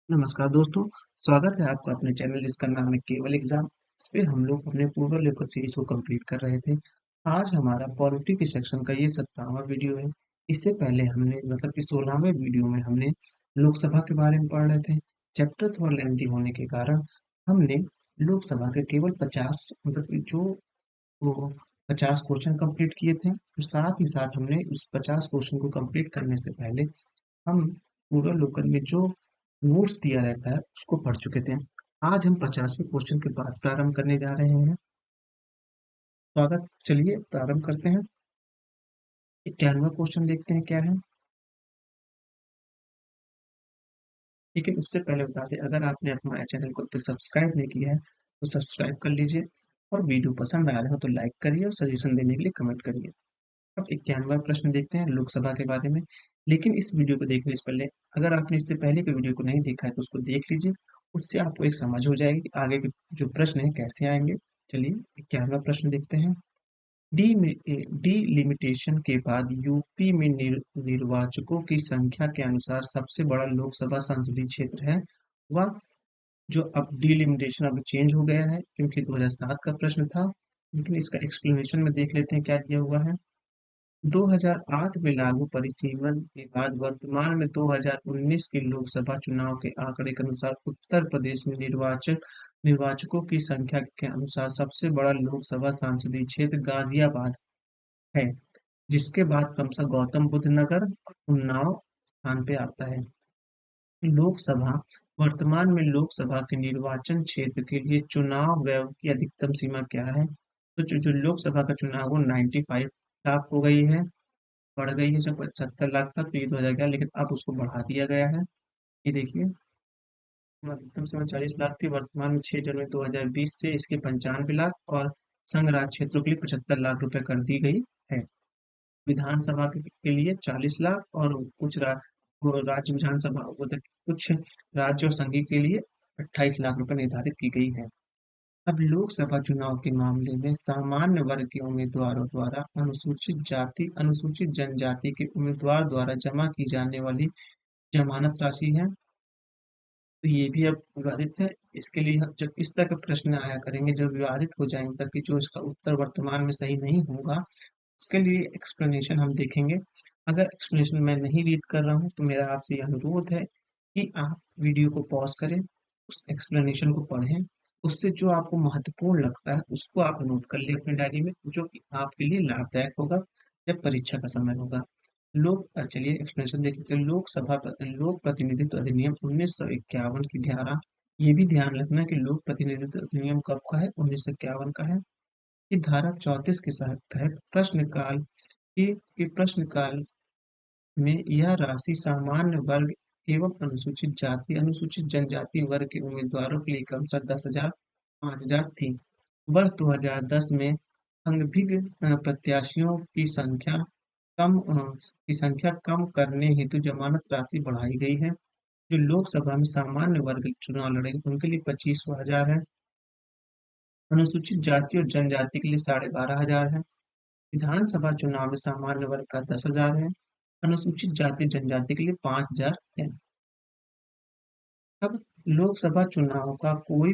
नमस्कार दोस्तों, स्वागत है आपका अपने चैनल जिसका नाम है केवल एग्जाम। इस पे हम लोग अपने पूर्व लेक्चर सीरीज को कंप्लीट कर रहे थे। आज हमारा पॉलिटी के सेक्शन का ये 17वां वीडियो है। इससे पहले हमने मतलब कि 16वें वीडियो में हमने लोकसभा के बारे में पढ़ रहे थे। चैप्टर थोड़ा लेंथी होने के कारण हमने लोकसभा के केवल 50 मतलब कि जो वो 50 क्वेश्चन कंप्लीट किए थे और साथ ही साथ हमने उस 50 क्वेश्चन को कंप्लीट करने से पहले हम पूरा लोकल में जो नोट्स दिया रहता है उसको पढ़ चुके थे। आज हम 50वें क्वेश्चन के बाद प्रारंभ करने जा रहे हैं। स्वागत, चलिए प्रारंभ करते हैं। 91वां क्वेश्चन देखते हैं क्या है। ठीक है, उससे पहले बता दें, अगर आपने हमारे चैनल को अब तक सब्सक्राइब नहीं किया है तो सब्सक्राइब कर लीजिए और वीडियो पसंद आ रहा हो तो लाइक करिए और सजेशन देने के लिए कमेंट करिए। अब 91वां प्रश्न देखते हैं लोकसभा के बारे में। लेकिन इस वीडियो को देखने से पहले अगर आपने इससे पहले के वीडियो को नहीं देखा है तो उसको देख लीजिए। उससे आपको एक समझ हो जाएगी कि आगे के जो प्रश्न है कैसे आएंगे। चलिए 91वां प्रश्न देखते हैं। डीलिमिटेशन के बाद यूपी में निर्वाचकों की संख्या के अनुसार सबसे बड़ा लोकसभा संसदीय क्षेत्र है वह जो अब डीलिमिटेशन अब चेंज हो गया है क्योंकि 2007 का प्रश्न था। लेकिन इसका एक्सप्लेनेशन में देख लेते हैं क्या दिया हुआ है। 2008 में लागू परिसीमन के बाद वर्तमान में 2019 के लोकसभा चुनाव के आंकड़े के अनुसार उत्तर प्रदेश में निर्वाचकों की संख्या के अनुसार सबसे बड़ा लोकसभा संसदीय क्षेत्र गाजियाबाद है, जिसके बाद क्रमशः गौतम बुद्ध नगर और उन्नाव स्थान पे आता है। लोकसभा वर्तमान में लोकसभा के निर्वाचन क्षेत्र के लिए चुनाव व्यय की अधिकतम सीमा क्या है। तो जो लोकसभा का चुनाव वो 95 लाख हो गई है, बढ़ गई है। जब 75 लाख था तो ये 2011, लेकिन अब उसको बढ़ा दिया गया है। ये देखिए, अधिकतम सीमा 40 लाख थी, वर्तमान में 6 जनवरी 2020 से इसके 95 लाख और संघ राज्य क्षेत्रों के लिए 75 लाख रुपए कर दी गई है। विधानसभा के लिए 40 लाख और कुछ वो राज्य विधानसभा कुछ राज्य और संघीय के लिए 28 लाख रुपए निर्धारित की गई है। अब लोकसभा चुनाव के मामले में सामान्य वर्ग के उम्मीदवारों द्वारा अनुसूचित जाति अनुसूचित जनजाति के उम्मीदवार द्वारा जमा की जाने वाली जमानत राशि है। तो ये भी अब विवादित है। इसके लिए हम जब इस तरह के प्रश्न आया करेंगे जो विवादित हो जाएंगे तब कि जो इसका उत्तर वर्तमान में सही नहीं होगा उसके लिए एक्सप्लेनेशन हम देखेंगे। अगर एक्सप्लेनेशन मैं नहीं रीड कर रहा हूँ तो मेरा आपसे यह अनुरोध है कि आप वीडियो को पॉज करें, उस एक्सप्लेनेशन को पढ़ें, उससे जो आपको महत्वपूर्ण लगता है उसको आप नोट कर लें अपनी डायरी में, जो कि आपके लिए लाभदायक होगा जब परीक्षा का समय होगा। चलिए एक्सप्लेनेशन देख लेते हैं। लोक प्रतिनिधित्व अधिनियम 1951 की धारा, ये भी ध्यान रखना कि लोक प्रतिनिधित्व अधिनियम कब का है, 1951 का है। कि धारा 34 के तहत प्रश्नकाल में यह राशि सामान्य वर्ग एवं अनुसूचित जाति अनुसूचित जनजाति वर्ग के उम्मीदवारों के लिए क्रमशः 10,000 5,000 थी। वर्ष 2010 में संदिग्ध प्रत्याशियों की संख्या कम करने हेतु जमानत राशि बढ़ाई गई है। जो लोकसभा में सामान्य वर्ग चुनाव लड़ेंगे उनके लिए 25,000 है। अनुसूचित जाति और जनजाति के लिए 12,500 है। विधानसभा चुनाव में सामान्य वर्ग का 10,000 है। अनुसूचित जाति जनजाति के लिए 5,000 है। अब लोकसभा चुनाव का कोई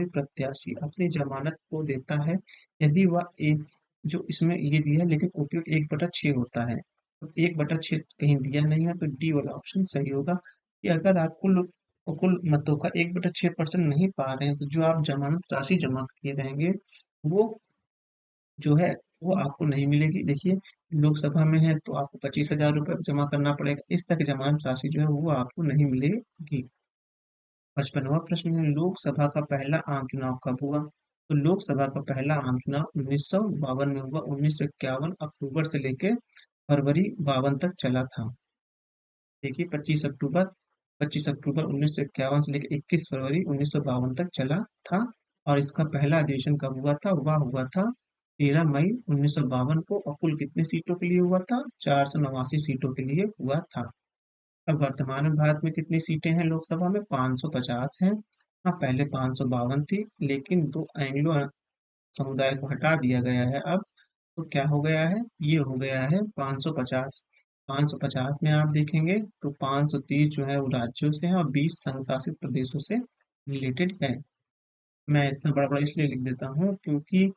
प्रत्याशी अपनी जमानत को देता है यदि वह एक जो इसमें ये दिया है लेकिन उपयोग 1/6 होता है। तो 1/6 कहीं दिया नहीं है तो डी वाला ऑप्शन सही होगा कि अगर आप कुल मतों का 1/6% नहीं पा रहे हैं तो जो आप जमानत राशि जमा किए रहेंगे वो जो है वो आपको नहीं मिलेगी। देखिए, लोकसभा में है तो आपको 25,000 रुपये जमा करना पड़ेगा। इस तरह की जमानत राशि जो है वो आपको नहीं मिलेगी। 55वां प्रश्न है, लोकसभा का पहला आम चुनाव कब हुआ। तो लोकसभा का पहला आम चुनाव 1952 में हुआ। 1951 अक्टूबर से लेके फरवरी 52 तक चला था। देखिए, 25 अक्टूबर 1951 से लेकर 21 फरवरी 1952 तक चला था। और इसका पहला अधिवेशन कब हुआ था, वह हुआ था 13 मई 1952 को। और कुल कितनी सीटों के लिए हुआ था, 489 सीटों के लिए हुआ था। अब वर्तमान में भारत में कितनी सीटें हैं लोकसभा में, 550 हैं। हाँ, पहले 552 थी लेकिन दो एंग्लो समुदाय को हटा दिया गया है अब। तो क्या हो गया है, ये हो गया है 550। 550 में आप देखेंगे तो 530 जो है वो राज्यों से है और 20 संघ शासित प्रदेशों से रिलेटेड है। मैं इतना बड़ा बड़ा इसलिए लिख देता हूँ क्योंकि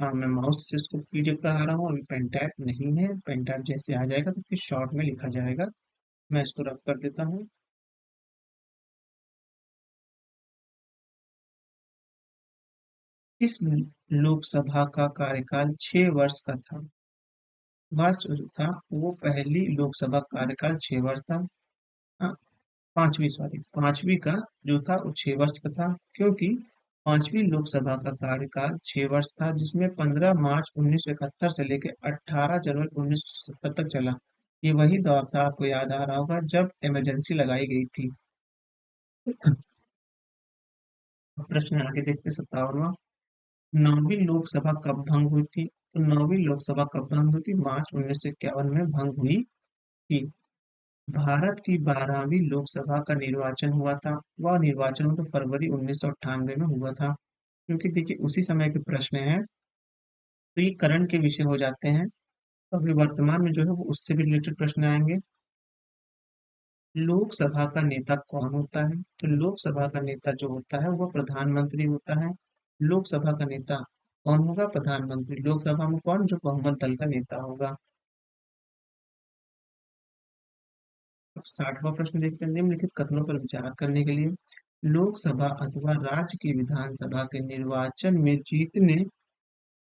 हाँ, मैं माउस से इसको पीडीएफ करा रहा हूँ, अभी पेन टैब नहीं है। पेन टैब जैसे आ जाएगा तो फिर शॉर्ट में लिखा जाएगा। मैं इसको रब कर देता हूँ। इस लोकसभा का कार्यकाल 6 वर्ष का था। वर्ष जो था वो पहली लोकसभा कार्यकाल 6 वर्ष था। हाँ, पांचवी, सॉरी, पांचवी का जो था वो 6 वर्ष का था, क्योंकि पांचवी लोकसभा का कार्यकाल 6 वर्ष था, जिसमें 15 मार्च 1971 से लेकर 18 जनवरी 1970 तक चला। ये वही दौर था, आपको याद आ रहा होगा, जब इमरजेंसी लगाई गई थी। अब प्रश्न आगे देखते 57वां। नौवीं लोकसभा कब भंग हुई थी? तो नौवीं लोकसभा कब भंग हुई थी? मार्च 1951 में भंग हुई थी। भारत की 12वीं लोकसभा का निर्वाचन हुआ था। वह निर्वाचन तो फरवरी 1998 में हुआ था। क्योंकि देखिए उसी समय के प्रश्न हैं, तो ये करंट के विषय हो जाते हैं। तो अभी वर्तमान में जो है वो उससे भी रिलेटेड प्रश्न आएंगे। लोकसभा का नेता कौन होता है? तो लोकसभा का नेता जो होता है वो प्रधानमंत्री होता है। लोकसभा का नेता कौन होगा? प्रधानमंत्री। लोकसभा में कौन? जो बहुमत दल का नेता होगा। अब 60वां प्रश्न देखते हैं। निम्नलिखित कथनों पर विचार करने के लिए, लोकसभा अथवा राज्य की विधानसभा के निर्वाचन में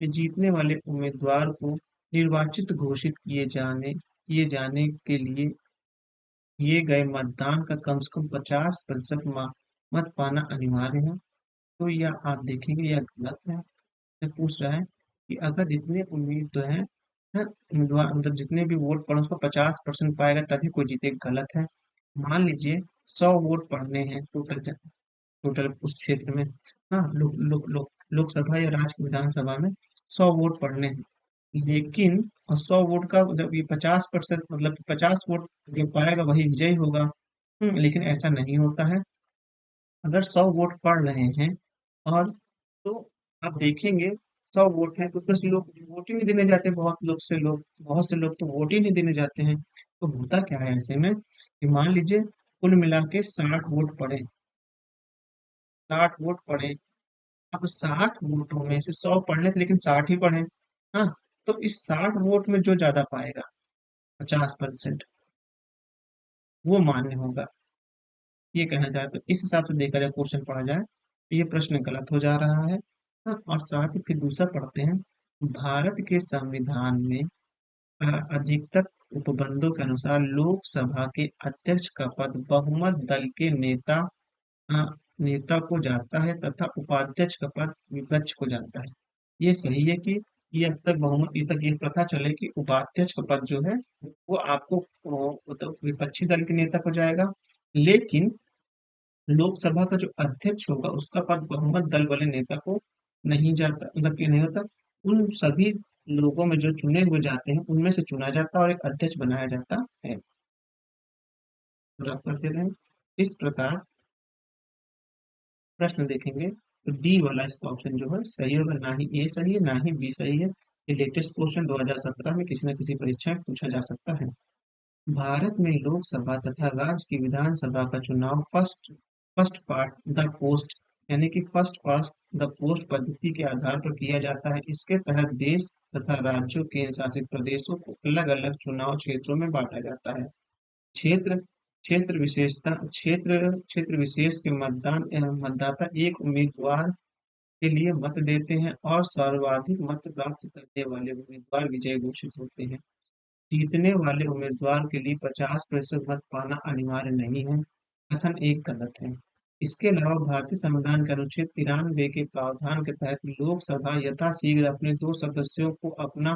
जीतने वाले उम्मीदवार को निर्वाचित घोषित किए जाने के लिए किए गए मतदान का कम से कम 50% मत पाना अनिवार्य है। तो यह आप देखेंगे यह गलत है। ये पूछ रहा है कि अगर जितने उम्मीद हैं, उम्मीदवार मतलब जितने भी वोट पड़े उसको 50% पाएगा तभी कोई जीते, गलत है। मान लीजिए 100 वोट पड़ने हैं टोटल उस क्षेत्र में। हाँ, लोकसभा या राज्य विधानसभा में 100 वोट पड़ने हैं, लेकिन और 100 वोट का जब ये 50%, मतलब 50 वोट जो पाएगा वही विजयी होगा। लेकिन ऐसा नहीं होता है। अगर 100 वोट पड़ रहे हैं और तो आप देखेंगे 100 वोट हैं तो उसमें से लोग वोट ही नहीं देने जाते, बहुत से लोग तो वोट ही नहीं देने जाते हैं। तो होता क्या है ऐसे में कि मान लीजिए कुल मिला के 60 वोट पड़े, 60 वोट पड़े। अब 60 वोटों में से 100 पढ़ने थे लेकिन 60 ही पढ़े। हाँ, तो इस 60 वोट में जो ज्यादा पाएगा 50%, वो मान्य होगा। ये कहना चाहे तो इस हिसाब से देखा जाए, क्वेश्चन पढ़ा जाए तो ये प्रश्न गलत हो जा रहा है। हाँ, और साथ ही फिर दूसरा पढ़ते हैं। भारत के संविधान में अधिकतर उपबंधों के अनुसार लोकसभा के अध्यक्ष का पद बहुमत दल के अ, नेता को जाता है तथा उपाध्यक्ष का पद विपक्ष को जाता है। ये सही है कि ये अब तक बहुमत, ये तक ये प्रथा चले कि उपाध्यक्ष का पद जो है वो आपको मतलब विपक्षी दल के नेता को जाएगा। लेकिन लोकसभा का जो अध्यक्ष होगा उसका पद बहुमत दल वाले नेता को नहीं जाता, मतलब कि नहीं होता। उन सभी लोगों में जो चुने हुए जाते हैं उनमें से चुना जाता है और एक अध्यक्ष बनाया जाता है। रफ करते रहें। इस प्रकार प्रश्न देखेंगे तो डी वाला इसका ऑप्शन जो है सही होगा। ना ही ए सही है ना ही बी सही है। ये लेटेस्ट क्वेश्चन 2017 में किसी न किसी परीक्षा में पूछा जा सकता है। भारत में लोकसभा तथा राज्य की विधानसभा का चुनाव first first part the post, यानी कि फर्स्ट पास्ट द पोस्ट पद्धति के आधार पर किया जाता है। इसके तहत देश तथा राज्यों केंद्र शासित प्रदेशों को अलग अलग चुनाव क्षेत्रों में बांटा जाता है। क्षेत्र क्षेत्र विशेष के मतदाता एक उम्मीदवार के लिए मत देते हैं और सर्वाधिक मत प्राप्त करने वाले उम्मीदवार विजयी घोषित होते हैं। जीतने वाले उम्मीदवार के लिए 50% मत पाना अनिवार्य नहीं है। कथन एक गलत है। इसके अलावा भारतीय संविधान के अनुच्छेद 93 के प्रावधान के तहत लोकसभा यथाशीघ्र अपने 2 सदस्यों को अपना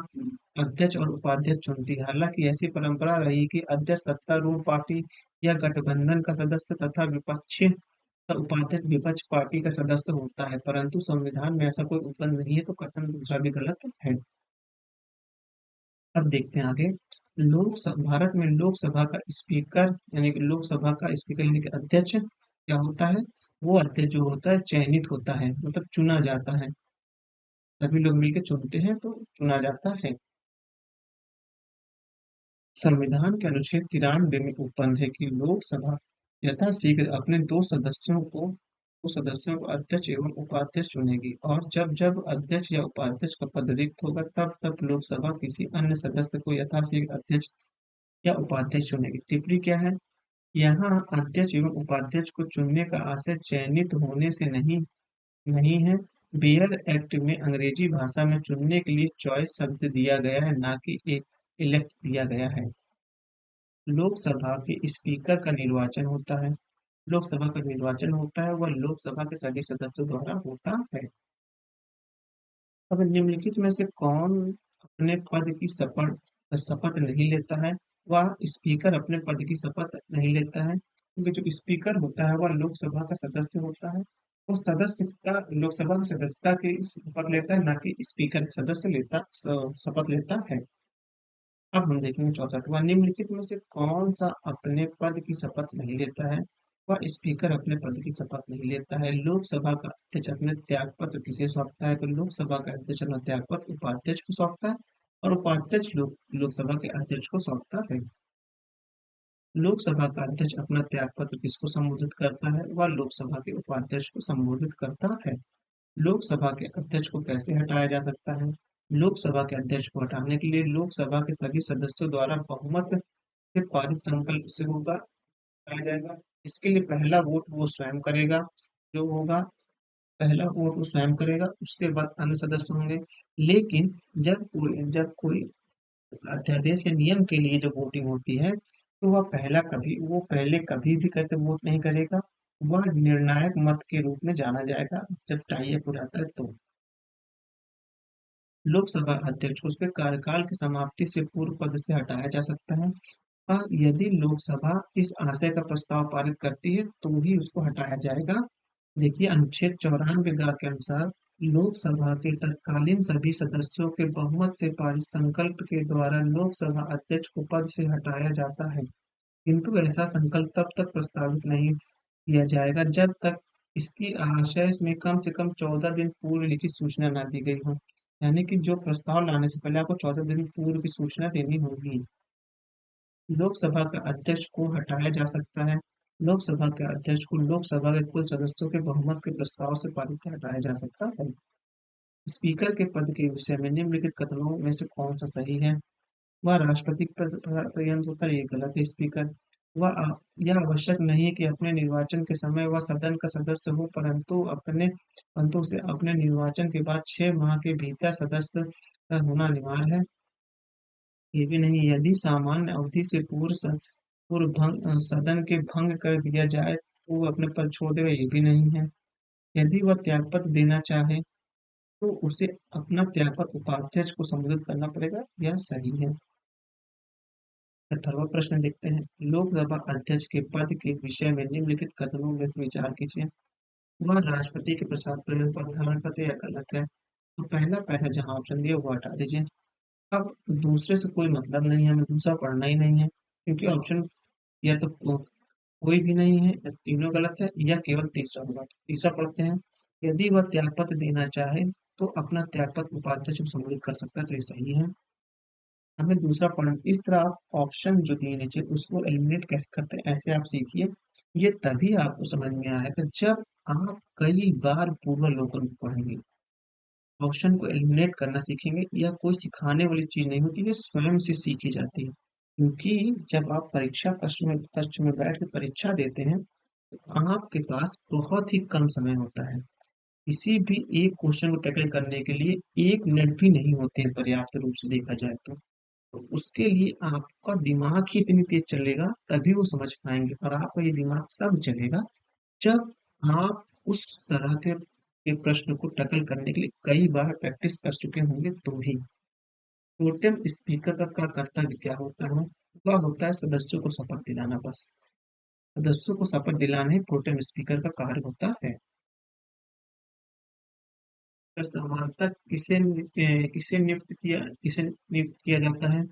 अध्यक्ष और उपाध्यक्ष चुनती है। हालांकि ऐसी परंपरा रही कि अध्यक्ष सत्तारूढ़ पार्टी या गठबंधन का सदस्य तथा विपक्षी उपाध्यक्ष विपक्ष पार्टी का सदस्य होता है, परंतु संविधान में ऐसा कोई उपबंध नहीं है। तो कथन दूसरा भी गलत है। अब देखते हैं आगे। भारत में लोकसभा का स्पीकर, यानी कि लोकसभा का स्पीकर यानी कि अध्यक्ष क्या होता है? वो अध्यक्ष जो होता है चयनित होता है, मतलब चुना जाता है। सभी लोग मिलकर चुनते हैं तो चुना जाता है। संविधान के अनुच्छेद 93 में उपबंध है कि लोकसभा यथाशीघ्र अपने दो सदस्यों को अध्यक्ष एवं उपाध्यक्ष चुनेगी और जब जब अध्यक्ष या उपाध्यक्ष का पद रिक्त होगा तब तब लोकसभा किसी अन्य सदस्य को यथाशीघ्र अध्यक्ष या उपाध्यक्ष चुनेगी। टिप्पणी क्या है? यहाँ अध्यक्ष एवं उपाध्यक्ष को चुनने का आशय चयनित होने से नहीं नहीं है। बेयर एक्ट में अंग्रेजी भाषा में चुनने के लिए चॉइस शब्द दिया गया है, ना कि एक इलेक्ट दिया गया है। लोकसभा के स्पीकर का निर्वाचन होता है। लोकसभा का निर्वाचन होता है वह लोकसभा के सभी सदस्यों द्वारा होता है। अब निम्नलिखित में से कौन अपने पद की शपथ शपथ नहीं लेता है? वह स्पीकर अपने पद की शपथ नहीं लेता है, क्योंकि जो स्पीकर होता है वह लोकसभा का सदस्य होता है। वो सदस्यता लोकसभा की सदस्यता की शपथ लेता है, ना कि स्पीकर सदस्य लेता शपथ लेता है। अब हम देखेंगे 64वां। निम्नलिखित में से कौन सा अपने पद की शपथ नहीं लेता है? वह स्पीकर अपने पद की शपथ नहीं लेता है। लोकसभा का अध्यक्ष अपने त्यागपत्र किसे सौंपता है? तो लोकसभा का अध्यक्ष अपना त्यागपत्र उपाध्यक्ष को सौंपता है और उपाध्यक्ष लोकसभा के अध्यक्ष को सौंपता है। लोकसभा का अध्यक्ष अपना त्यागपत्र किसको संबोधित करता है? वह लोकसभा के उपाध्यक्ष को संबोधित करता है। लोकसभा के अध्यक्ष को कैसे हटाया जा सकता है? लोकसभा के अध्यक्ष को हटाने के लिए लोकसभा के सभी सदस्यों द्वारा बहुमत से पारित संकल्प से होगा हटाया जाएगा। इसके लिए पहला वोट वो स्वयं करेगा, जो होगा पहला वोट वो स्वयं करेगा, उसके बाद अन्य सदस्य होंगे। लेकिन जब कोई अध्यादेश या नियम के लिए जब वोटिंग होती है तो वो पहले कभी भी कहते वोट नहीं करेगा। वह निर्णायक मत के रूप में जाना जाएगा जब टाई अप हो जाता है तो। लोकसभा अध्यक्ष को उसके कार्यकाल की समाप्ति से पूर्व पद से हटाया जा सकता है। यदि लोकसभा इस आशय का प्रस्ताव पारित करती है तो ही उसको हटाया जाएगा। देखिए अनुच्छेद 94 के अनुसार लोकसभा के तत्कालीन सभी सदस्यों के बहुमत से पारित संकल्प के द्वारा लोकसभा अध्यक्ष को पद से हटाया जाता है, किंतु ऐसा संकल्प तब तक प्रस्तावित नहीं किया जाएगा जब तक इसकी आशय में कम से कम 14 दिन पूर्व लिखित सूचना न दी गई हो। यानी कि जो प्रस्ताव लाने से पहले आपको 14 दिन पूर्व की सूचना देनी होगी। लोकसभा का अध्यक्ष को हटाया जा सकता है। लोकसभा के अध्यक्ष को लोकसभा के कुल सदस्यों के बहुमत के प्रस्ताव से पारित से हटाया जा सकता है। स्पीकर के पद के विषय में निम्नलिखित कथनों में से कौन सा सही है? वह राष्ट्रपति पर्यंत होता है, ये गलत है। स्पीकर यह आवश्यक नहीं है कि अपने निर्वाचन के समय वह सदन का सदस्य हो, परंतु उसे अपने निर्वाचन के बाद 6 माह के भीतर सदस्य का होना अनिवार्य है। ये भी नहीं, यदि सामान्य अवधि से सदन के भंग कर दिया जाए तो वो अपने पद छोड़ देगा, ये भी नहीं है। यदि वह त्यागपत्र देना चाहे तो उसे अपना त्यागपत्र उपाध्यक्ष को संबोधित करना पड़ेगा, यह सही है। 18वां प्रश्न देखते हैं। लोकसभा अध्यक्ष के पद के विषय में निम्नलिखित कथनों में से विचार कीजिए। वह राष्ट्रपति के प्रसाद प्रदान पर धारण करते या गलत है? तो पहला पैरा जहाँ ऑप्शन दिया वो हटा दीजिए। अब दूसरे से कोई मतलब नहीं है, हमें दूसरा पढ़ना ही नहीं है, क्योंकि ऑप्शन या तो कोई भी नहीं है या तीनों गलत है या केवल तीसरा होगा। तो तीसरा पढ़ते हैं। यदि वह त्यागपत्र देना चाहे तो अपना त्यागपत्र उपाध्यक्ष को संबोधित कर सकता है, तो ये सही है। हमें दूसरा पढ़ना, इस तरह आप ऑप्शन जो दिए नीचे उसको एलिमिनेट कैसे करते हैं ऐसे आप सीखिए। ये तभी आपको समझ में आएगा जब आप कई बार पूर्वावलोकन पढ़ेंगे, ऑप्शन को एलिमिनेट करना सीखेंगे। यह कोई सिखाने वाली चीज नहीं होती, ये स्वयं से सीखी जाती है। क्योंकि जब आप परीक्षा कक्ष में बैठ के परीक्षा देते हैं तो आपके पास बहुत ही कम समय होता है। किसी भी एक क्वेश्चन को टैकल करने के लिए 1 मिनट भी नहीं होते हैं पर्याप्त रूप से देखा जाए तो उसके लिए आपका दिमाग ही इतनी तेज चलेगा तभी वो समझ पाएंगे, और आपका ये दिमाग तब चलेगा जब आप उस तरह के प्रश्न को टैकल करने के लिए कई बार प्रैक्टिस कर चुके होंगे तो ही। टोटेम स्पीकर का कर्तव्य क्या होता है? वह होता है सदस्यों को शपथ दिलाना, बस। सदस्यों को शपथ दिलाना ही प्रोटेम स्पीकर का कार्य होता है। फिर समानता किसे नियुक्त किया जाता है?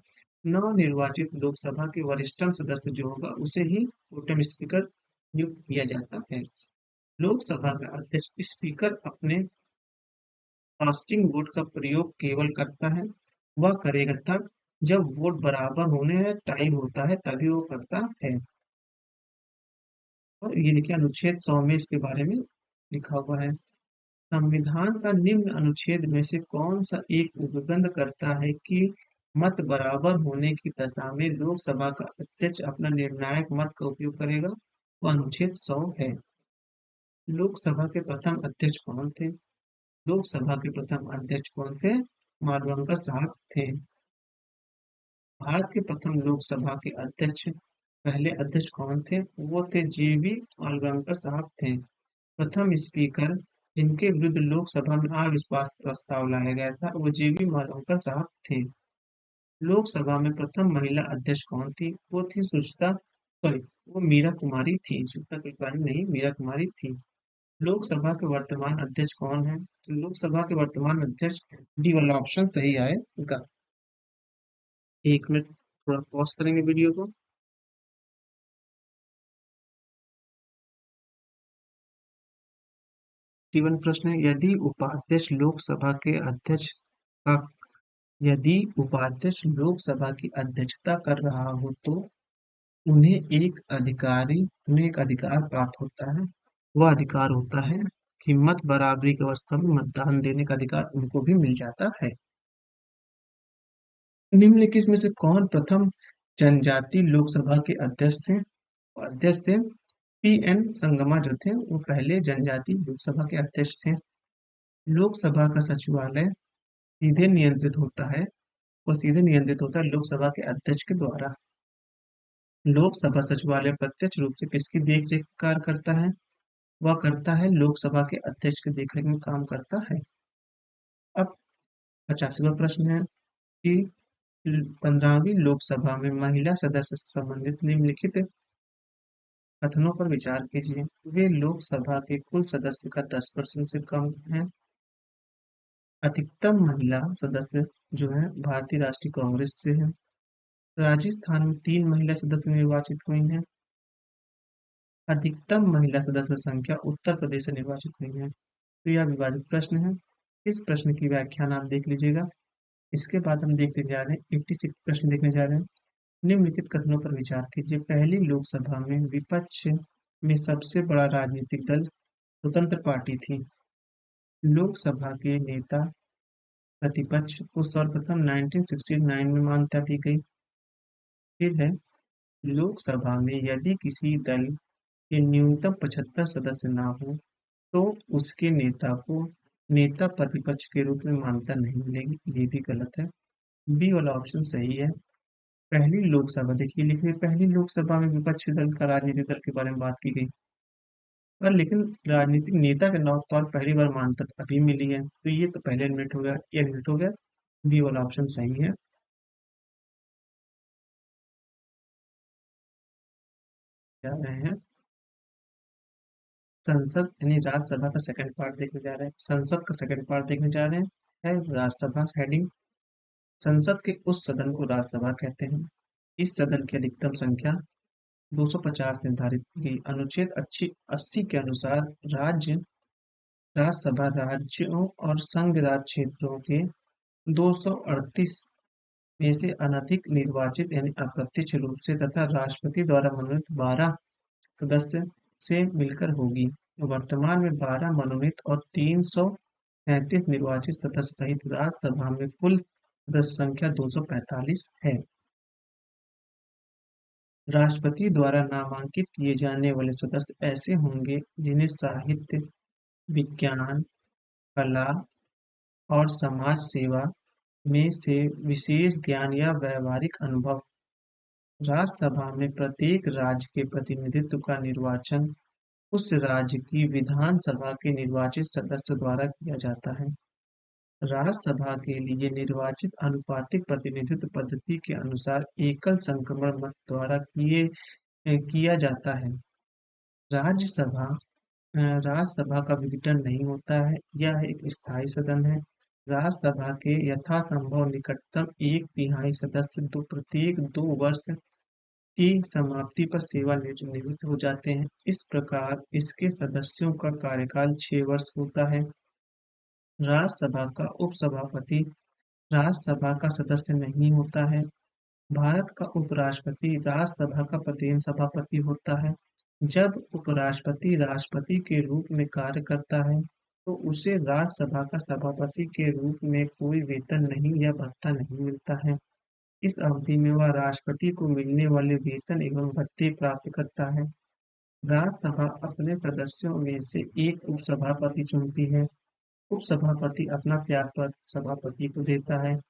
नवनिर्वाचित लोकसभा के वरिष्ठतम सदस्य जो होगा उसे ही प्रोटेम स्पीकर नियुक्त किया जाता है। लोकसभा का अध्यक्ष स्पीकर अपने कास्टिंग वोट का प्रयोग केवल करता है, वह करेगा तब जब वोट बराबर होने या टाई होता है तभी वो करता है। और ये देखिए अनुच्छेद 100 में इसके बारे में लिखा हुआ है। संविधान का निम्न अनुच्छेद में से कौन सा एक उद्बंध करता है कि मत बराबर होने की दशा में लोकसभा का अध्यक्ष अपना निर्णायक मत का उपयोग करेगा? वो अनुच्छेद 100 है। लोकसभा के प्रथम अध्यक्ष कौन थे? लोकसभा के प्रथम अध्यक्ष कौन थे? मालवंकर साहब थे। भारत के प्रथम लोकसभा के अध्यक्ष पहले अध्यक्ष कौन थे? वो थे जीवी मालवंकर साहब थे। प्रथम स्पीकर जिनके विरुद्ध लोकसभा में अविश्वास प्रस्ताव लाया गया था वो जीवी मालवंकर साहब थे। लोकसभा में प्रथम महिला अध्यक्ष कौन थी? वो थी सुचिता, सॉरी, वो मीरा कुमारी थी। सुचिता कृपलानी नहीं, मीरा कुमारी थी। लोकसभा के वर्तमान अध्यक्ष कौन है? तो लोकसभा के वर्तमान अध्यक्ष, डी वाला ऑप्शन सही आए इनका। 1 मिनट थोड़ा पॉज करेंगे वीडियो को। टी1 प्रश्न है, का यदि उपाध्यक्ष लोकसभा की अध्यक्षता कर रहा हो तो उन्हें एक अधिकार प्राप्त होता है। वह अधिकार होता है कि मत बराबरी की अवस्था में मतदान देने का अधिकार उनको भी मिल जाता है। निम्नलिखित में से कौन प्रथम जनजाति लोकसभा के अध्यक्ष थे? अध्यक्ष थे पी.एन. संगमा जो थे वो पहले जनजाति लोकसभा के अध्यक्ष थे। लोकसभा का सचिवालय सीधे नियंत्रित होता है, वो सीधे नियंत्रित होता है लोकसभा के अध्यक्ष के द्वारा। लोकसभा सचिवालय प्रत्यक्ष रूप से किसकी देखरेख का कार्य करता है? वह करता है लोकसभा के अध्यक्ष की देखरेख में काम करता है। अब 50वां प्रश्न है कि 15वीं लोकसभा में महिला सदस्य से संबंधित निम्नलिखित कथनों पर विचार कीजिए। वे लोकसभा के कुल सदस्य का 10% से कम है। अधिकतम महिला सदस्य जो है भारतीय राष्ट्रीय कांग्रेस से है। राजस्थान में 3 महिला सदस्य निर्वाचित हुई हैं। अधिकतम महिला सदस्य संख्या उत्तर प्रदेश से निर्वाचित हुई है। तो यह विवादित प्रश्न है। इस प्रश्न की व्याख्यान आप देख लीजिएगा। इसके बाद हम देखने जा रहे हैं 86 प्रश्न देखने जा रहे हैं। निम्नलिखित कथनों पर विचार कीजिए। पहली लोकसभा में विपक्ष में सबसे बड़ा राजनीतिक दल स्वतंत्र पार्टी थी। लोकसभा के नेता प्रतिपक्ष को सर्वप्रथम 1969 में मान्यता दी गई। फिर है लोकसभा में यदि किसी दल के न्यूनतम 75 सदस्य ना हो तो उसके नेता को नेता प्रतिपक्ष के रूप में मान्यता नहीं मिलेगी। ये भी गलत है। बी वाला ऑप्शन सही है। पहली लोकसभा देखिए लिखिए, पहली लोकसभा में विपक्षी दल का राजनीतिक दल के बारे में बात की गई, पर लेकिन राजनीतिक नेता के तौर पर पहली बार मान्यता अभी मिली है, तो ये तो पहले एडमिट हो गया, ये एडमिट हो गया। बी वाला ऑप्शन सही है। जा रहे हैं संसद यानी राज्यसभा का सेकंड पार्ट देखने जा रहे हैं। संसद का सेकंड पार्ट देखने जा रहे हैं है राज्यसभा हेडिंग। संसद के उस सदन को राज्यसभा कहते हैं। इस सदन की अधिकतम संख्या 250 निर्धारित की गई। अनुच्छेद 80 के अनुसार राज्यसभा राज्यों और संघ राज्य क्षेत्रों के 238 में से अनधिक निर्वाचित यानी अप्रत्यक्ष रूप से तथा राष्ट्रपति द्वारा मनोनीत 12 सदस्य से मिलकर होगी। वर्तमान में 12 मनोनीत और 333 निर्वाचित सदस्य सहित राज्यसभा में कुल सदस्य संख्या 245 है। राष्ट्रपति द्वारा नामांकित किए जाने वाले सदस्य ऐसे होंगे जिन्हें साहित्य, विज्ञान, कला और समाज सेवा में से विशेष ज्ञान या व्यावहारिक अनुभव। राज्यसभा में प्रत्येक राज्य के प्रतिनिधित्व का निर्वाचन उस राज्य की विधानसभा के निर्वाचित सदस्य द्वारा किया जाता है। राज्यसभा के लिए निर्वाचित अनुपातिक प्रतिनिधित्व पद्धति के अनुसार एकल संक्रमण मत द्वारा किया जाता है। राज्यसभा राज्यसभा का विघटन नहीं होता है। यह एक स्थायी सदन है। राज्यसभा के यथासंभव निकटतम एक तिहाई सदस्य प्रत्येक 2 वर्ष की समाप्ति पर सेवानिवृत्त हो जाते हैं। इस प्रकार इसके सदस्यों का कार्यकाल 6 वर्ष होता है। राज्यसभा का उपसभापति राज्यसभा का सदस्य नहीं होता है। भारत का उपराष्ट्रपति राज्यसभा का प्रधान सभापति होता है। जब उपराष्ट्रपति राष्ट्रपति के रूप में कार्य करता है, तो उसे राज्यसभा का सभापति के रूप में कोई वेतन नहीं या भत्ता नहीं मिलता है। इस अवधि में वह राष्ट्रपति को मिलने वाले वेतन एवं भत्ते प्राप्त करता है। राज्यसभा अपने सदस्यों में से एक उपसभापति चुनती है। उपसभापति अपना त्यागपत्र सभापति को देता है।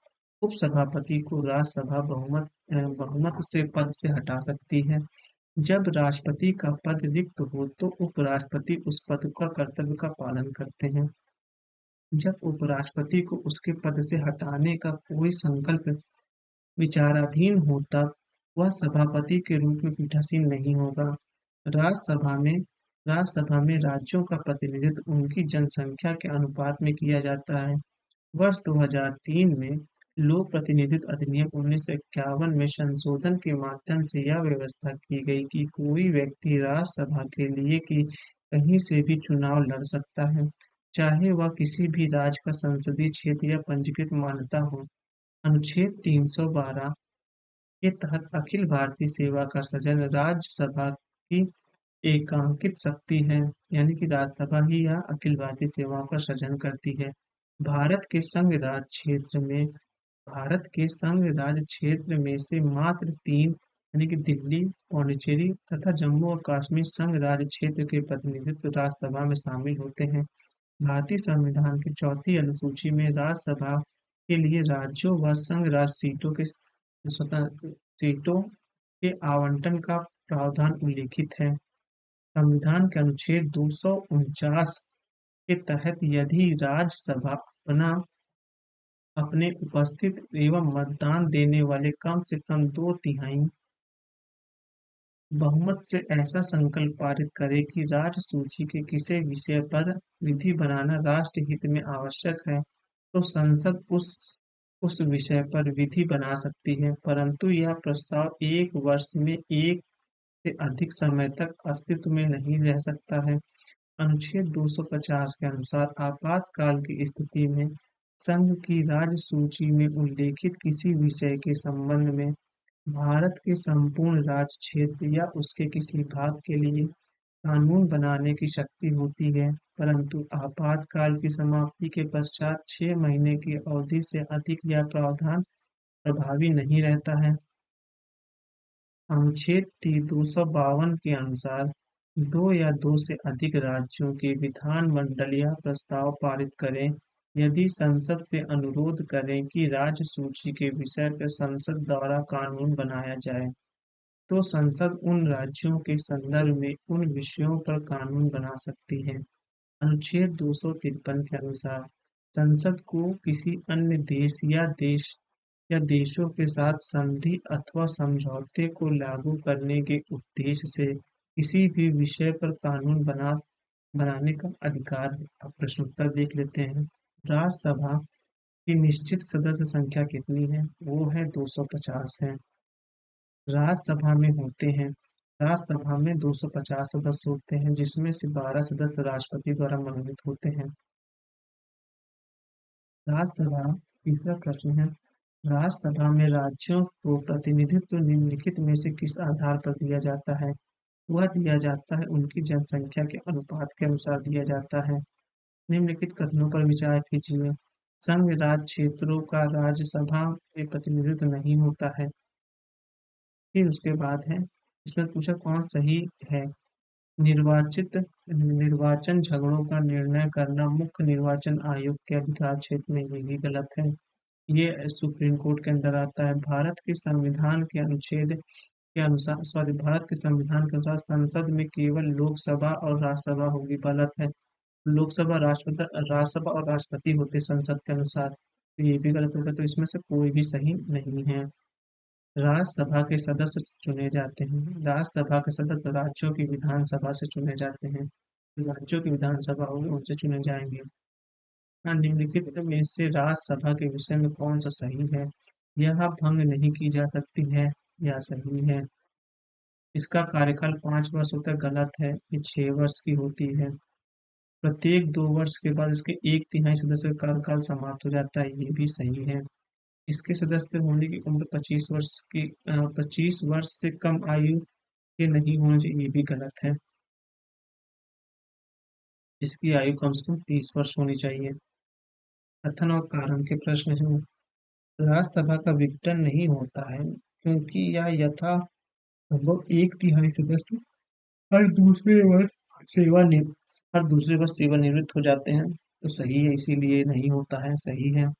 उपसभापति को राज्यसभा बहुमत से पद से हटा सकती है। जब राष्ट्रपति का पद रिक्त हो तो उपराष्ट्रपति उस पद का कर्तव्य का पालन करते हैं। जब उपराष्ट्रपति को उसके पद से हटाने का कोई संकल्प विचाराधीन हो तब वह सभापति के रूप में पीठासीन नहीं होगा। राज्यसभा में राज्यसभा में राज्यों का प्रतिनिधित्व उनकी जनसंख्या के अनुपात में किया जाता है। वर्ष 2003 में लोक प्रतिनिधित्व अधिनियम 1951 में संशोधन के माध्यम से यह व्यवस्था की गई कि कोई व्यक्ति राज्यसभा के लिए कि कहीं से भी चुनाव लड़ सकता है, चाहे वह किसी भी राज्य का संसदीय क्षेत्र या पंजीकृत मान्यता हो। अनुच्छेद 312 के तहत अखिल भारतीय सेवा का सृजन राज्यसभा की एकांकित शक्ति है, यानी कि राज्यसभा ही यह अखिल भारतीय सेवाओं का सृजन करती है। भारत के संघ राज्य क्षेत्र में भारत के संघ राज्य क्षेत्र में से मात्र तीन, यानी कि दिल्ली, पौंडीचेरी तथा जम्मू और कश्मीर संघ राज्य क्षेत्र के प्रतिनिधित्व राज्यसभा में शामिल होते हैं। भारतीय संविधान की चौथी अनुसूची में राज्यसभा के लिए राज्यों व संघ राज्य स्वतंत्र सीटों के आवंटन का प्रावधान उल्लिखित है। संविधान के अनुच्छेद 249 के तहत यदि राज्यसभा अपने उपस्थित एवं मतदान देने वाले कम से कम 2/3 बहुमत से ऐसा संकल्प पारित करे कि राज्य सूची के किसी विषय पर विधि बनाना राष्ट्र हित में आवश्यक है, तो संसद उस विषय पर विधि बना सकती है, परंतु यह प्रस्ताव एक वर्ष में एक से अधिक समय तक अस्तित्व में नहीं रह सकता है। अनुच्छेद 250 के अनुसार आपातकाल की स्थिति में संघ की राज्य सूची में उल्लेखित किसी विषय के संबंध में भारत के संपूर्ण राज्य क्षेत्र या उसके किसी भाग के लिए कानून बनाने की शक्ति होती है, परंतु आपातकाल की समाप्ति के पश्चात 6 महीने की अवधि से अधिक यह प्रावधान प्रभावी नहीं रहता है। अनुच्छेद 252 के अनुसार दो या दो से अधिक राज्यों के विधानमंडल यह प्रस्ताव पारित करें, यदि संसद से अनुरोध करें कि राज्य सूची के विषय पर संसद द्वारा कानून बनाया जाए, तो संसद उन राज्यों के संदर्भ में उन विषयों पर कानून बना सकती है। अनुच्छेद 253 के अनुसार संसद को किसी अन्य देशों के साथ संधि अथवा समझौते को लागू करने के उद्देश्य से किसी भी विषय पर कानून बनाने का अधिकार है। अब प्रश्नोत्तर देख लेते हैं। राज्यसभा की निश्चित सदस्य संख्या कितनी है? वो है 250 है। राज्यसभा में होते हैं राज्यसभा में 250 सदस्य होते हैं, जिसमें से 12 सदस्य राष्ट्रपति द्वारा मनोनीत होते हैं। राज्यसभा तीसरा प्रश्न है, राज्यसभा में राज्यों को प्रतिनिधित्व निम्नलिखित में से किस आधार पर दिया जाता है? वह दिया जाता है उनकी जनसंख्या के अनुपात के अनुसार दिया जाता है। निम्नलिखित कथनों पर विचार कीजिए। संघ राज्य क्षेत्रों का राज्यसभा से प्रतिनिधित्व नहीं होता है। फिर उसके बाद है, इसमें पूछा कौन सही है। निर्वाचन झगड़ों का निर्णय करना मुख्य निर्वाचन आयोग के अधिकार क्षेत्र में, ये भी गलत है। ये सुप्रीम कोर्ट के अंदर आता है। भारत के संविधान के अनुसार संसद में केवल लोकसभा और राज्यसभा होगी, गलत है। राज्यसभा और राष्ट्रपति होते संसद के अनुसार, तो ये भी गलत होगा, तो इसमें से कोई भी सही नहीं है। राज्यसभा के सदस्य चुने जाते हैं। राज्यसभा के सदस्य राज्यों की विधानसभा से चुने जाते हैं। राज्यों की विधानसभा होगी उनसे चुने जाएंगे। हाँ, निम्नलिखित में से राज्यसभा के विषय में कौन सा सही है? यह भंग नहीं की जा सकती है, यह सही है। इसका कार्यकाल 5 वर्ष होता है, गलत है। ये 6 वर्ष की होती है। प्रत्येक 2 वर्ष के बाद इसके 1/3 सदस्य का कार्यकाल समाप्त हो जाता है, ये भी सही है। इसके सदस्य होने की उम्र 25 वर्ष से कम आयु के नहीं होना चाहिए, ये भी गलत है। इसकी आयु कम से कम 30 वर्ष होनी चाहिए। कथन और कारण के प्रश्न हैं। राज्यसभा का विघटन नहीं होता है क्योंकि यह यथा लगभग एक तिहाई सदस्य हर दूसरे वर्ष हर दूसरे वर्ष सेवानिवृत्त हो जाते हैं। तो सही है, इसीलिए नहीं होता है, सही है।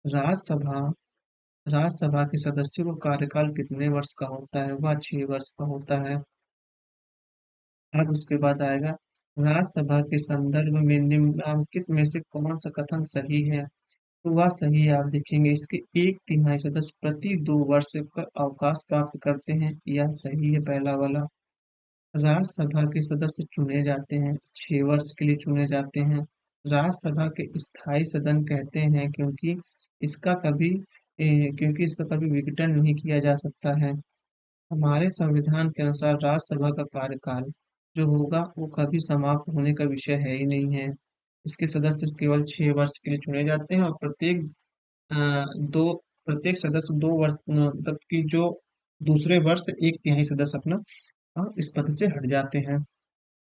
राज्यसभा राज्यसभा के सदस्यों का कार्यकाल कितने वर्ष का होता है? वह 6 वर्ष का होता है। अब उसके बाद आएगा, राज्यसभा के संदर्भ में निम्नलिखित में से कौन सा कथन सही है? तो वह सही है। आप देखेंगे, इसके एक तिहाई सदस्य प्रति 2 वर्ष का अवकाश प्राप्त करते हैं, यह सही है पहला वाला। राज्यसभा के सदस्य चुने जाते हैं, 6 वर्ष के लिए चुने जाते हैं। राज्यसभा के स्थायी सदन कहते हैं क्योंकि इसका कभी विघटन नहीं किया जा सकता है। हमारे संविधान के अनुसार राज्यसभा का कार्यकाल जो होगा वो कभी समाप्त होने का विषय है ही नहीं है। इसके सदस्य केवल 6 वर्ष के लिए चुने जाते हैं और दो प्रत्येक सदस्य 2 वर्ष मतलब कि जो दूसरे वर्ष एक तिहाई सदस्य अपना इस पद से हट जाते हैं।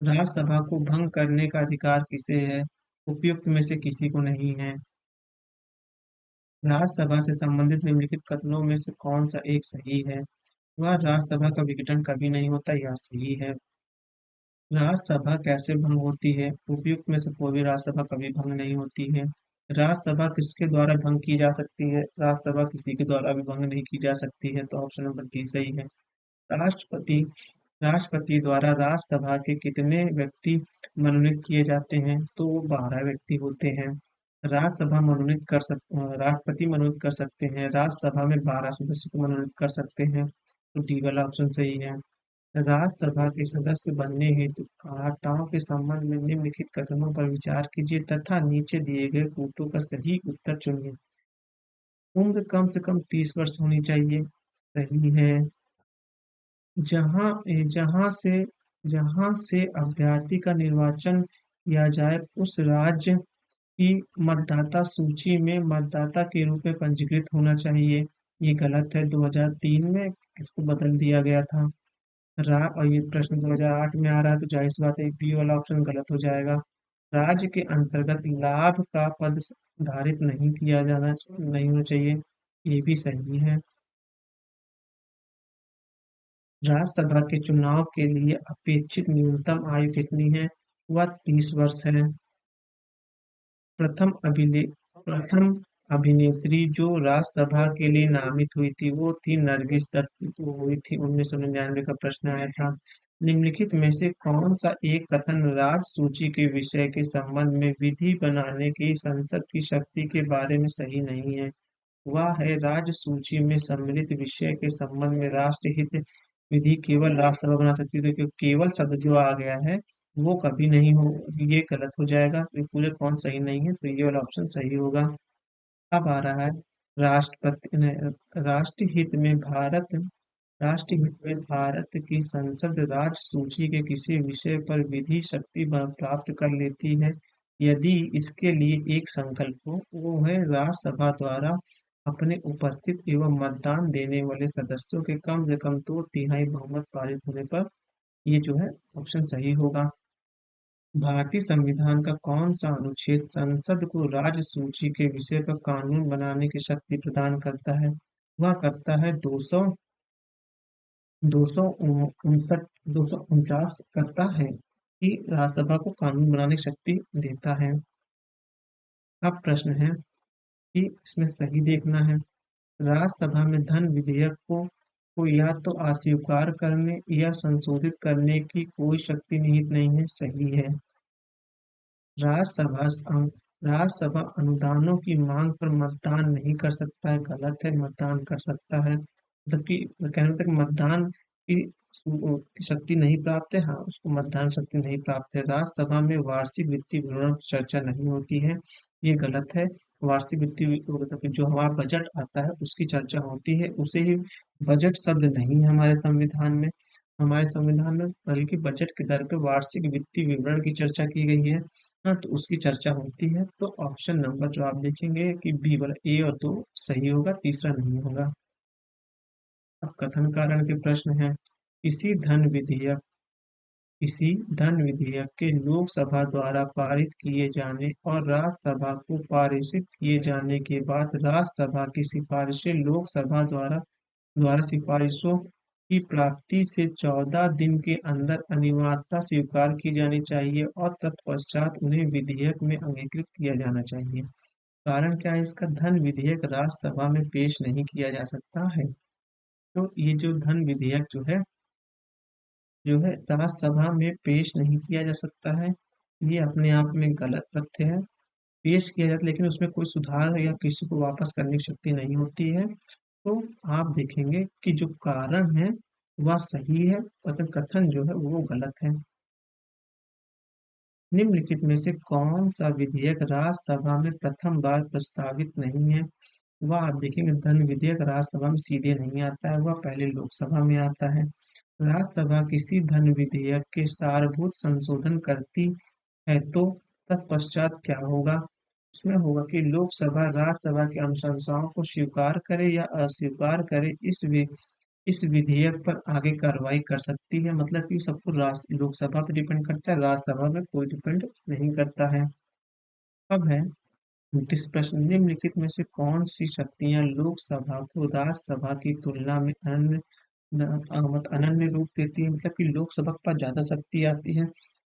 राज्यसभा को भंग करने का अधिकार किसे है? उपयुक्त में से किसी को नहीं है। राज्यसभा से संबंधित निम्नलिखित कथनों में से कौन सा एक सही है? वह राज्यसभा का विघटन कभी नहीं होता, यह सही है। राज्यसभा कैसे भंग होती है? उपयुक्त में से कोई भी राज्यसभा कभी भंग नहीं होती है। राज्यसभा किसके द्वारा भंग की जा सकती है? राज्यसभा किसी के द्वारा भी भंग नहीं की जा सकती है, तो ऑप्शन नंबर डी सही है। राष्ट्रपति राष्ट्रपति द्वारा राज्यसभा के कितने व्यक्ति मनोनीत किए जाते हैं? तो वो 12 व्यक्ति होते हैं। राष्ट्रपति मनोनीत कर सकते हैं, राज्यसभा में 12 सदस्यों को मनोनीत कर सकते हैं, तो डी वाला ऑप्शन सही है। राज्यसभा के सदस्य बनने हेतु अर्हताओं के संबंध में निम्नलिखित कथनों पर विचार कीजिए तथा नीचे दिए गए पूर्वों का सही उत्तर चुनिए। उम्र कम से कम 30 वर्ष होनी चाहिए, सही है। जहां जहां से जहां से अभ्यर्थी का निर्वाचन किया जाए उस राज्य की मतदाता सूची में मतदाता के रूप में पंजीकृत होना चाहिए, ये गलत है। 2003 में इसको बदल दिया गया था। और ये प्रश्न 2008 में आ रहा है, तो जाहिर सी बात है बी वाला ऑप्शन गलत हो जाएगा। राज्य के अंतर्गत लाभ का पद धारित नहीं होना चाहिए, ये भी सही है। राज्यसभा के चुनाव के लिए अपेक्षित न्यूनतम आयु कितनी है? वह 30 वर्ष है। प्रथम अभिले प्रथम अभिनेत्री जो राज्यसभा के लिए नामित हुई थी वो थी नरगिस दत्त, वो हुई थी 1999 का प्रश्न आया था। निम्नलिखित में से कौन सा एक कथन राज्य सूची के विषय के संबंध में विधि बनाने की संसद की शक्ति के बारे में सही नहीं है? वह है, राज्य सूची में सम्मिलित विषय के संबंध में राष्ट्रहित विधि केवल राज्यसभा बना सकती है, क्योंकि केवल शब्द जो आ गया है वो कभी नहीं हो, ये गलत हो जाएगा, तो ये पूरे कौन सही नहीं है, तो ये वाला ऑप्शन सही होगा। अब आ रहा है, राष्ट्रपति ने राष्ट्रहित में भारत राष्ट्रहित में भारत की संसद राज्य सूची के किसी विषय पर विधि शक्ति प्राप्त कर लेती है यदि इसके लिए एक संकल्प हो, वो है राज्यसभा द्वारा अपने उपस्थित एवं मतदान देने वाले सदस्यों के कम से कम 2/3 बहुमत पारित होने पर। ये जो है ऑप्शन सही होगा। भारतीय संविधान का कौन सा अनुच्छेद संसद को राज्य सूची के विषय पर कानून बनाने की शक्ति प्रदान करता है? वह करता है 249 करता है कि राज्यसभा को कानून बनाने की शक्ति देता है। अब प्रश्न है कि इसमें सही देखना है। राज्यसभा में धन विधेयक को या तो अस्वीकार करने या संशोधित करने की कोई शक्ति निहित नहीं है, सही है। राज्यसभा अं- राज्यसभा अनुदानों की मांग पर मतदान नहीं कर सकता है, गलत है, मतदान कर सकता है। मतलब कि कहने तक मतदान की शक्ति नहीं प्राप्त है, हाँ उसको मतदान शक्ति नहीं प्राप्त है। राज्यसभा में वार्षिक वित्तीय विवरण की चर्चा नहीं होती है, ये गलत है। वार्षिक मतलब कि जो हमारा बजट आता है उसकी चर्चा होती है, उसे ही बजट शब्द नहीं है हमारे संविधान में। हमारे संविधान में बल्कि बजट के दर पे वार्षिक वित्तीय विवरण की चर्चा की गई है। हाँ, तो उसकी चर्चा होती है। तो ऑप्शन नंबर जो आप देखेंगे कि बी वाला ए और दो सही होगा, तीसरा नहीं होगा। अब कथन कारण के प्रश्न हैं। इसी धन विधेयक इसी धन विधेयक के लोकसभा द्वारा पारित किए जाने और राज्यसभा को पारित किए जाने के बाद राज्यसभा की सिफारिशें लोकसभा द्वारा सिफारिशों की प्राप्ति से 14 दिन के अंदर अनिवार्यता स्वीकार की जानी चाहिए और तत्पश्चात उन्हें विधेयक में अंगीकृत किया जाना चाहिए। कारण क्या है इसका? धन विधेयक राज्यसभा में पेश नहीं किया जा सकता है। तो ये जो धन विधेयक जो है राज्यसभा में पेश नहीं किया जा सकता है। ये अपने आप में गलत तथ्य है। पेश किया जाता है लेकिन उसमें कोई सुधार या किसी को वापस करने की शक्ति नहीं होती है। तो आप देखेंगे कि जो कारण है वह सही है और कथन जो है वो गलत है। निम्नलिखित में से कौन सा विधेयक राज्यसभा में प्रथम बार प्रस्तावित नहीं है? वह आप देखेंगे धन विधेयक राज्यसभा में सीधे नहीं आता है, वह पहले लोकसभा में आता है। राज्यसभा किसी धन विधेयक के सारभूत संशोधन करती है तो तत्पश्चात क्या होगा? उसमें होगा कि लोकसभा राज्यसभा की अनुशंसाओं को स्वीकार करे या अस्वीकार करे, इस विधेयक पर आगे कार्रवाई कर सकती है। मतलब कि सबको लोकसभा पर डिपेंड करता है, राज्यसभा में कोई डिपेंड नहीं करता है। अब है 29 प्रश्न। निम्नलिखित में से कौन सी शक्तियां लोकसभा को राज्यसभा की तुलना में अनन्य रूप देती है? मतलब कि लोकसभा के पास ज्यादा शक्ति आती है।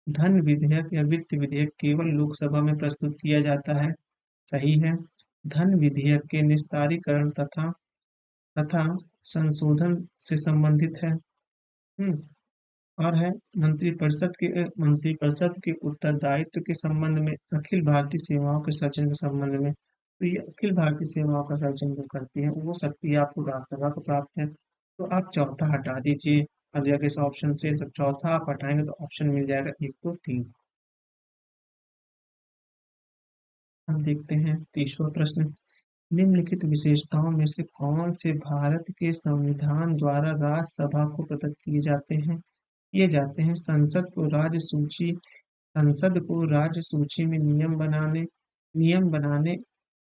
धन विधेयक या वित्त विधेयक केवल लोकसभा में प्रस्तुत किया जाता है, सही है। धन विधेयक के निस्तारीकरण तथा तथा संशोधन से संबंधित है। और है मंत्रिपरिषद के उत्तरदायित्व के संबंध में, अखिल भारतीय सेवाओं के सृजन के संबंध में। तो ये अखिल भारतीय सेवाओं का सृजन जो करती है वो शक्ति आपको राज्यसभा को प्राप्त है। तो आप चौथा हटा दीजिए हर जगह से ऑप्शन से। जब चौथा आप हटाएंगे तो ऑप्शन मिल जाएगा एक, दो, तीन। अब देखते हैं 30वां प्रश्न। निम्नलिखित विशेषताओं में से कौन से भारत के संविधान द्वारा राज्यसभा को प्रदत्त किए जाते हैं? संसद को राज्य सूची में नियम बनाने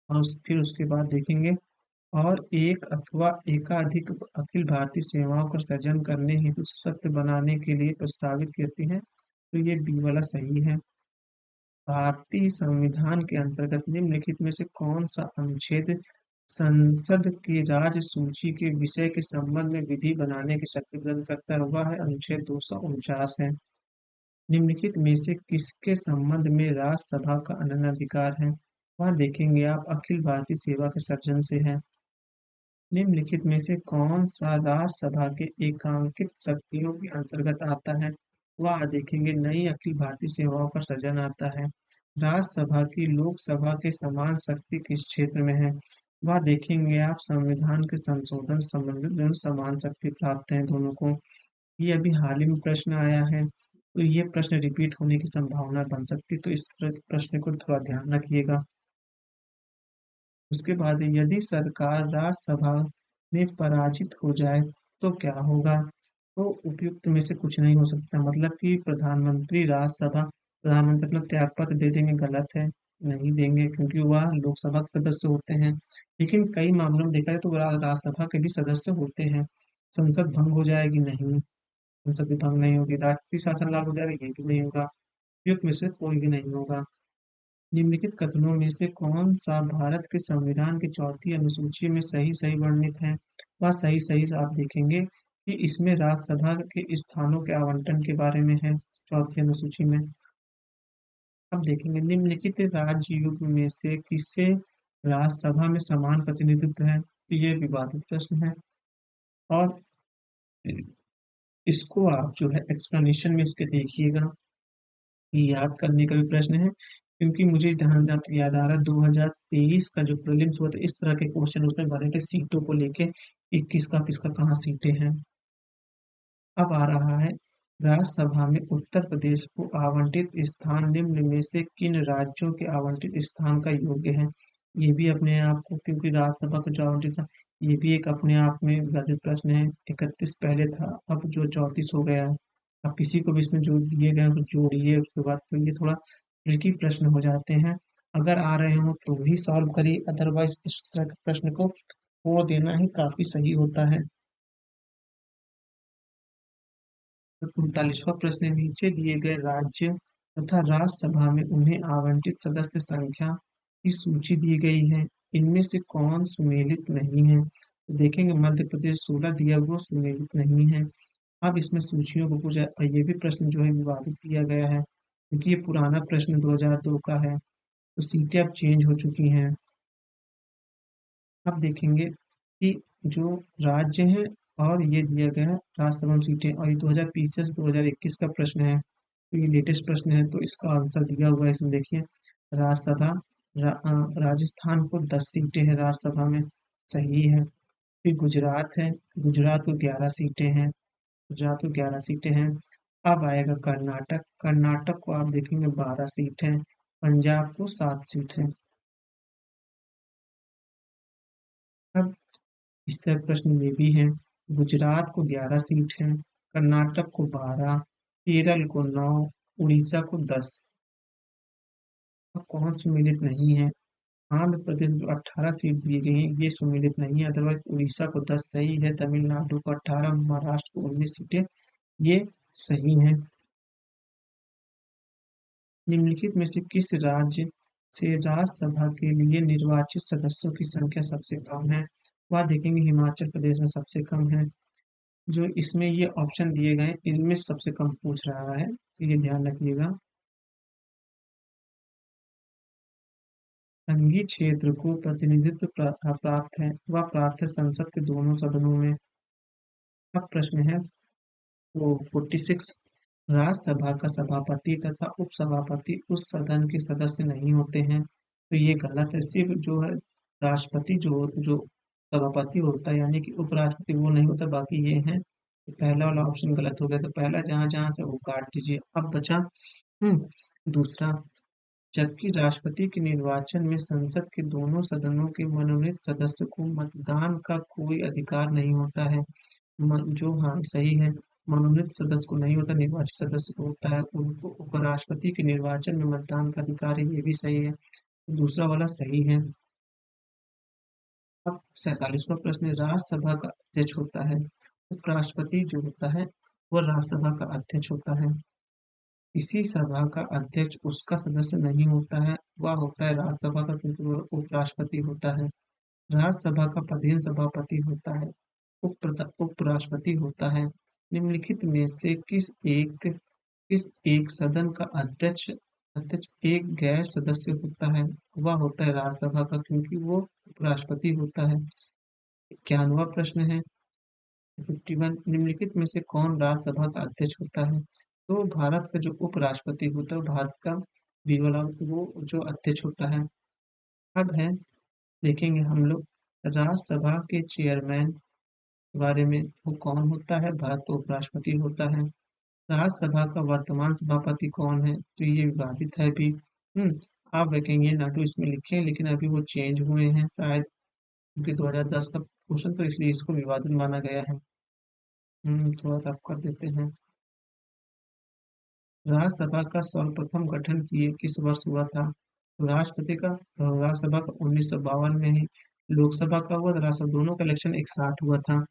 और फिर उसके बाद देखेंगे और एक अथवा एकाधिक अखिल भारतीय सेवाओं का सृजन करने हेतु सशक्त बनाने के लिए प्रस्तावित करती हैं। तो ये बी वाला सही है। भारतीय संविधान के अंतर्गत निम्नलिखित में से कौन सा अनुच्छेद संसद की राज्य सूची के विषय के संबंध में विधि बनाने की शक्ति प्रदान करता है? वह है अनुच्छेद 249 है। निम्नलिखित में से किसके संबंध में राज्यसभा का अनन्य है? वह देखेंगे आप अखिल भारतीय सेवा के सर्जन से है। निम्नलिखित में से कौन सा राज्यसभा के एकांकित शक्तियों के अंतर्गत आता है? वह देखेंगे नई अखिल भारतीय सेवाओं का सृजन आता है। राज्यसभा की लोकसभा के समान शक्ति किस क्षेत्र में है? वह देखेंगे आप संविधान के संशोधन से संबंधित दोनों समान शक्ति प्राप्त है दोनों को। ये अभी हाल ही में प्रश्न आया है तो ये प्रश्न रिपीट होने की संभावना बन सकती है, तो इस प्रश्न को थोड़ा ध्यान रखिएगा। उसके बाद यदि सरकार राज्यसभा में पराजित हो जाए तो क्या होगा? तो उपयुक्त में से कुछ नहीं हो सकता। मतलब कि प्रधानमंत्री अपना त्यागपत्र दे देंगे, गलत है। नहीं देंगे क्योंकि वह लोकसभा के सदस्य होते हैं। लेकिन कई मामलों में देखा जाए तो राज्यसभा के भी सदस्य होते हैं। संसद भंग हो जाएगी? नहीं, संसद भी भंग नहीं होगी। राष्ट्रीय शासन लागू हो जाएगा? ये भी नहीं होगा। उपयुक्त में से कोई भी नहीं होगा। निम्नलिखित कथनों में से कौन सा भारत के संविधान की चौथी अनुसूची में सही सही वर्णित है? वह सही सही आप देखेंगे कि इसमें राज्यसभा के स्थानों के आवंटन के बारे में है, चौथी अनुसूची में। अब देखेंगे निम्नलिखित राज्य युग में से किसे राज्यसभा में समान प्रतिनिधित्व है? तो ये विवादित प्रश्न है और इसको आप जो है एक्सप्लेनेशन में इसके देखिएगा। ये याद करने का भी प्रश्न है क्योंकि मुझे ध्यान जहाँ तक याद आ रहा है 2023 का जो प्रीलिम्स हुआ था इस तरह के क्वेश्चन उसमें भरे थे सीटों को लेके कि किसका किसका कहाँ सीटें हैं। अब आ रहा है राज्यसभा में उत्तर प्रदेश को आवंटित स्थान निम्न में से किन राज्यों के आवंटित स्थान का योग्य है? ये भी अपने आप को, क्योंकि राज्यसभा का जो आवंटित था, ये भी एक अपने आप में विवादित प्रश्न है। 31 पहले था, अब जो 34 हो गया है। अब किसी को भी इसमें जो दिए गए हैं तो जोड़िए, उसके बाद तो ये थोड़ा ट्रिकी प्रश्न हो जाते हैं। अगर आ रहे हो तो भी सॉल्व करिए, अदरवाइज इस तरह के प्रश्न को छोड़ देना ही काफी सही होता है। 39वां प्रश्न, नीचे दिए गए राज्य तथा राज्यसभा में उन्हें आवंटित सदस्य संख्या की सूची दी गई है, इनमें से कौन सुमेलित नहीं है? तो देखेंगे मध्य प्रदेश 16 दिया, वो सुमेलित नहीं है। अब इसमें सूचियों को पूछा, और ये भी प्रश्न जो है विवादित दिया गया है, क्योंकि ये पुराना प्रश्न 2002 का है, तो सीटें अब चेंज हो चुकी हैं। अब देखेंगे कि जो राज्य हैं, और ये दिया गया है राज्यसभा में सीटें, और ये 2020 से 2021 का प्रश्न है, तो ये लेटेस्ट प्रश्न है, तो इसका आंसर दिया हुआ है इसमें देखिए। राज्यसभा, राजस्थान को 10 सीटें हैं राज्यसभा में, सही है। फिर गुजरात है, गुजरात को 11 सीटें हैं, गुजरात को 11 सीटें हैं। अब आएगा कर्नाटक, कर्नाटक को आप देखेंगे 12 सीट है, पंजाब को 7 सीट है। अब इस तरह प्रश्न में भी है, गुजरात को 11 सीट है, कर्नाटक को 12, केरल को 9, उड़ीसा को 10। अब कौन सुमेलित नहीं है? आंध्र प्रदेश को 18 सीट दी गई है, ये सुमेलित नहीं है, अदरवाइज उड़ीसा को 10 सही है, तमिलनाडु को 18, महाराष्ट्र को 19 सीटें ये सही है। निम्नलिखित में से किस राज्य से राज्यसभा के लिए निर्वाचित सदस्यों की संख्या सबसे कम है? वह देखेंगे हिमाचल प्रदेश में सबसे कम है। जो इसमें ये ऑप्शन दिए गए हैं, इनमें सबसे कम पूछ रहा है, तो ये ध्यान रखिएगा। संघीय क्षेत्र को प्रतिनिधित्व प्राप्त है, वह प्राप्त है संसद के दोनों सदनों में। अब प्रश्न है वो 46, राज्यसभा का सभापति तथा उपसभापति उस सदन के सदस्य नहीं होते हैं, तो ये गलत है। सिर्फ जो है राष्ट्रपति जो सभापति होता है, यानी कि उपराष्ट्रपति वो नहीं होता, बाकी ये है। तो पहला वाला ऑप्शन गलत हो गया, तो पहला जहां जहां से वो काट दीजिए। अब बचा दूसरा, जबकि राष्ट्रपति के निर्वाचन में संसद के दोनों सदनों के मनोनीत सदस्य को मतदान का कोई अधिकार नहीं होता है। जो हाँ सही है, मनोनीत सदस्य को नहीं होता, निर्वाचित सदस्य को होता है, उनको उपराष्ट्रपति के निर्वाचन में मतदान का अधिकार है, ये भी सही है। दूसरा वाला सही है। अब 47वां प्रश्न, राज्यसभा का अध्यक्ष होता है, उपराष्ट्रपति जो होता है वह राज्यसभा का अध्यक्ष होता है। किसी सभा का अध्यक्ष उसका सदस्य नहीं होता है, वह होता है राज्यसभा का, क्योंकि वह उपराष्ट्रपति होता है। राज्यसभा का प्रधान सभापति होता है, उपराष्ट्रपति होता है। निम्नलिखित में से किस एक सदन का अध्यक्ष अध्यक्ष एक गैर सदस्य होता है? वह होता है राज्यसभा का, क्योंकि वो उपराष्ट्रपति होता है। 51वां प्रश्न है 51, निम्नलिखित में से कौन राज्यसभा का अध्यक्ष होता है? तो भारत का जो उपराष्ट्रपति होता है, भारत का भी वाला वो जो अध्यक्ष होता है। अब है, देखेंगे हम लोग राज्यसभा के चेयरमैन के बारे में, वो कौन होता है? भारत का उपराष्ट्रपति होता है। राज्यसभा का वर्तमान सभापति कौन है? तो ये विवादित है भी। आप देखेंगे ना, तो इसमें लिखे हैं, लेकिन अभी वो चेंज हुए हैं शायद, क्योंकि 2010 का क्वेश्चन, तो इसलिए इसको विवादित माना गया है। थोड़ा सा आप कर देते हैं। राज्यसभा का सर्वप्रथम गठन किए किस वर्ष हुआ था? तो राष्ट्रपति का राज्यसभा का 1952 में ही, लोकसभा का हुआ था, राज्यसभा दोनों का इलेक्शन एक साथ हुआ था।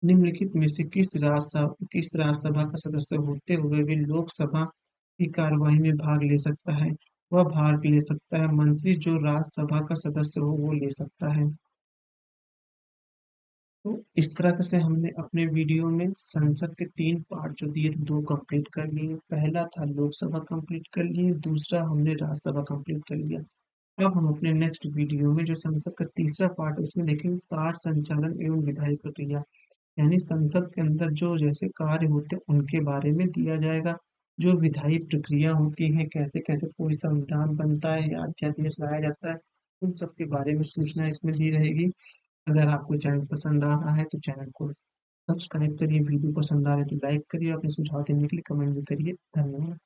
निम्नलिखित में से किस राज्यसभा का सदस्य होते हुए भी लोकसभा की कार्यवाही में भाग ले सकता है? वह भाग ले सकता है मंत्री जो राज्यसभा का सदस्य हो, वो ले सकता है। तो इस तरह से हमने अपने वीडियो में संसद के 3 पार्ट जो दिए थे, 2 कंप्लीट कर लिए। पहला था लोकसभा कंप्लीट कर लिए, दूसरा हमने राज्यसभा कंप्लीट कर लिया। अब हम अपने नेक्स्ट वीडियो में जो संसद का तीसरा पार्ट है, उसमें देखेंगे कार्य संचालन एवं विधायी प्रक्रिया, यानी संसद के अंदर जो जैसे कार्य होते हैं उनके बारे में दिया जाएगा। जो विधायी प्रक्रिया होती है, कैसे कैसे कोई संविधान बनता है या अध्यादेश लाया जाता है, उन सब के बारे में सूचना इसमें दी रहेगी। अगर आपको चैनल पसंद आ रहा है तो चैनल को सब्सक्राइब करिए, वीडियो पसंद आ रहा है तो लाइक करिए, अपने सुझाव देने के लिए कमेंट भी करिए। धन्यवाद।